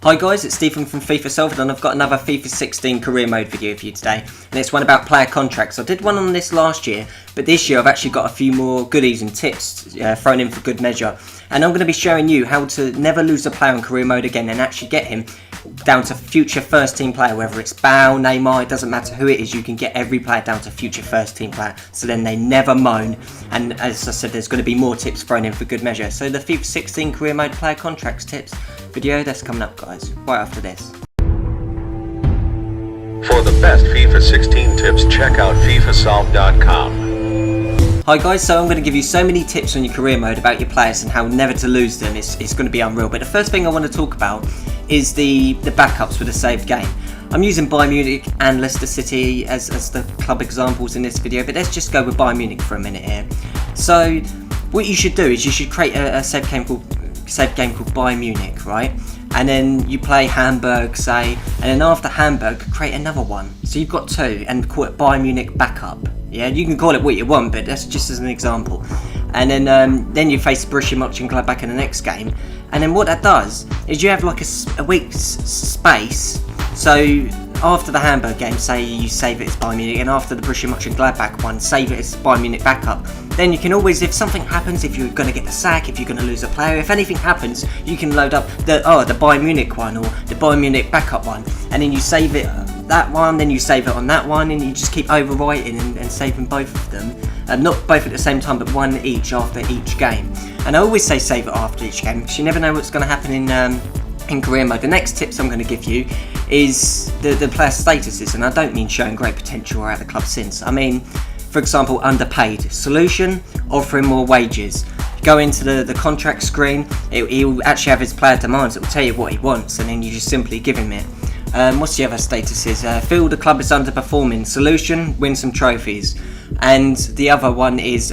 Hi guys, it's Stephen from FIFA Solved, and I've got another FIFA 16 career mode video for you today, and it's one about player contracts. I did one on this last year, but this year I've actually got a few more goodies and tips thrown in for good measure, and I'm going to be showing you how to never lose a player in career mode again and actually get him down to future first team player, whether it's Bale, Neymar, it doesn't matter who it is, you can get every player down to future first team player, so then they never moan. And as I said, there's going to be more tips thrown in for good measure. So the FIFA 16 career mode player contracts tips video, that's coming up guys, right after this. For the best FIFA 16 tips, check out fifasolved.com. Hi guys, so I'm going to give you so many tips on your career mode about your players and how never to lose them. It's going to be unreal. But the first thing I want to talk about is the backups with a saved game. I'm using Bayern Munich and Leicester City as the club examples in this video, but let's just go with Bayern Munich for a minute here. So what you should do is you should create a saved game called Bayern Munich, right? And then you play Hamburg, say, and then after Hamburg, create another one. So you've got two, and call it Bayern Munich Backup. Yeah, you can call it what you want, but that's just as an example. And then you face Borussia Mönchengladbach in the next game. And then what that does is you have like a week's space. So after the Hamburg game, say you save it as Bayern Munich, and after the Borussia Mönchengladbach one, save it as Bayern Munich Backup. Then you can always, if something happens, if you're going to get the sack, if you're going to lose a player, if anything happens, you can load up the Bayern Munich one or the Bayern Munich Backup one, and then you save it that one, then you save it on that one, and you just keep overwriting and saving both of them. Not both at the same time, but one each after each game. And I always say save it after each game, because you never know what's going to happen in career mode. The next tips I'm going to give you is the player statuses, and I don't mean showing great potential or at the club since. I mean, for example, underpaid. Solution, offering more wages. Go into the contract screen, he'll actually have his player demands, it will tell you what he wants, and then you just simply give him it. What's the other statuses? Feel the club is underperforming. Solution, win some trophies. And the other one is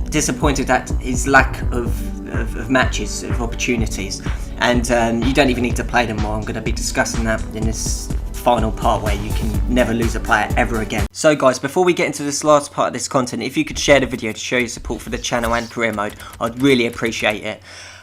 disappointed at his lack of matches, of opportunities. And you don't even need to play them more. I'm going to be discussing that in this final part where you can never lose a player ever again. So guys, before we get into this last part of this content, if you could share the video to show your support for the channel and career mode, I'd really appreciate it.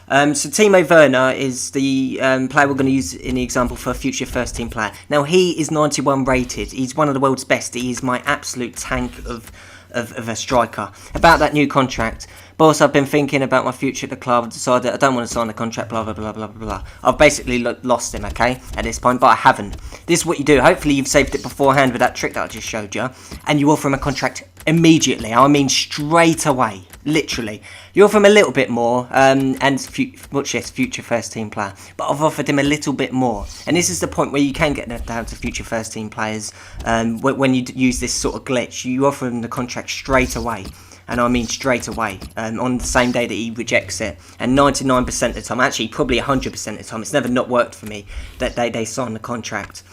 So Timo Werner is the player we're going to use in the example for a future first team player. Now he is 91 rated, he's one of the world's best, he is my absolute tank of a striker. About that new contract, boss, I've been thinking about my future at the club, I've decided I don't want to sign the contract, blah blah blah blah blah blah. I've basically lost him, okay, at this point, but I haven't. This is what you do, hopefully you've saved it beforehand with that trick that I just showed you, and you offer him a contract immediately, I mean straight away, literally. You offer him a little bit more, future first team player, but I've offered him a little bit more, and this is the point where you can get down to future first team players. When you use this sort of glitch, you offer him the contract straight away, and I mean straight away, on the same day that he rejects it, and 99% of the time, actually probably 100% of the time, it's never not worked for me, that they sign the contract.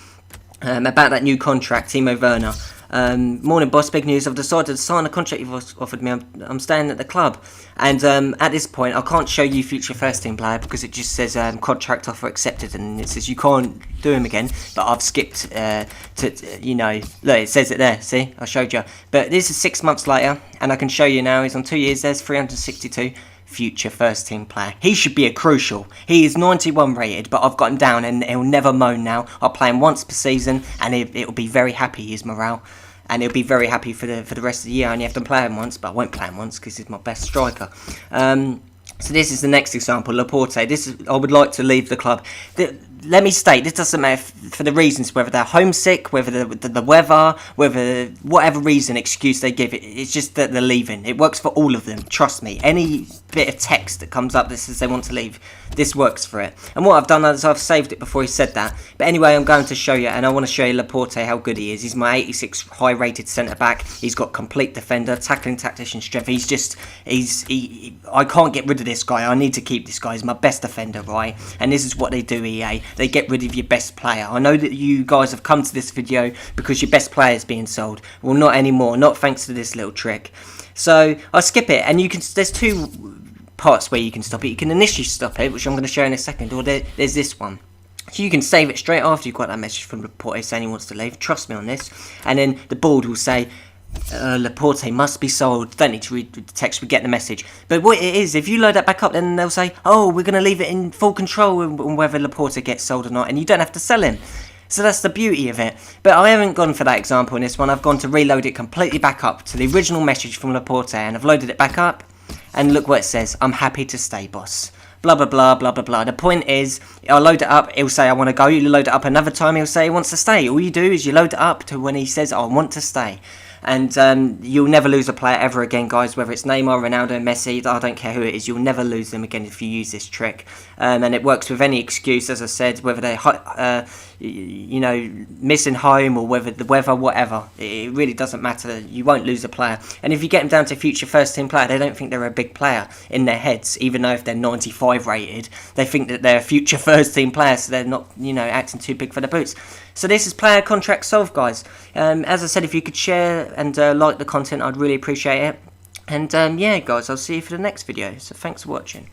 About that new contract, Timo Werner. Morning boss, big news, I've decided to sign a contract you've offered me, I'm staying at the club, and at this point I can't show you future first team player because it just says contract offer accepted, and it says you can't do him again, but I've skipped you know, look, it says it there, see, I showed you, but this is 6 months later and I can show you now, he's on 2 years, there's 362 future first team player. He should be a crucial. He is 91 rated, but I've got him down and he'll never moan now. I'll play him once per season and it'll be very happy, his morale, and he'll be very happy for the rest of the year. I only have to play him once, but I won't play him once because he's my best striker. So this is the next example, Laporte. I would like to leave the club. Let me state, this doesn't matter for the reasons, whether they're homesick, whether the weather, whether whatever reason, excuse they give, it's just that they're leaving. It works for all of them, trust me. Any bit of text that comes up that says they want to leave, this works for it. And what I've done is I've saved it before he said that. But anyway, I'm going to show you, and I want to show you Laporte, how good he is. He's my 86 high-rated centre-back. He's got complete defender, tackling, tactician, strength. I can't get rid of this guy. I need to keep this guy. He's my best defender, right? And this is what they do, EA. They get rid of your best player. I know that you guys have come to this video because your best player is being sold. Well, not anymore. Not thanks to this little trick. So I skip it, and there's two parts where you can stop it. You can initially stop it, which I'm going to show in a second, or there's this one. So you can save it straight after you've got that message from Laporte saying he wants to leave. Trust me on this. And then the board will say, Laporte must be sold. Don't need to read the text, we get the message. But what it is, if you load that back up, then they'll say, oh, we're going to leave it in full control on whether Laporte gets sold or not, and you don't have to sell him. So that's the beauty of it. But I haven't gone for that example in this one. I've gone to reload it completely back up to the original message from Laporte, and I've loaded it back up, and look what it says. I'm happy to stay, boss. Blah, blah, blah, blah, blah, blah. The point is, I'll load it up, he'll say I want to go. You load it up another time, he'll say he wants to stay. All you do is you load it up to when he says, I want to stay. And you'll never lose a player ever again, guys, whether it's Neymar, Ronaldo, Messi, I don't care who it is, you'll never lose them again if you use this trick. And it works with any excuse, as I said, whether they're, missing home or whether the weather, whatever. It really doesn't matter, you won't lose a player. And if you get them down to future first team player, they don't think they're a big player in their heads, even though if they're 95 rated, they think that they're a future first team player, so they're not, acting too big for the boots. So this is player contract solved, guys. As I said, if you could share and like the content, I'd really appreciate it. And yeah, guys, I'll see you for the next video. So thanks for watching.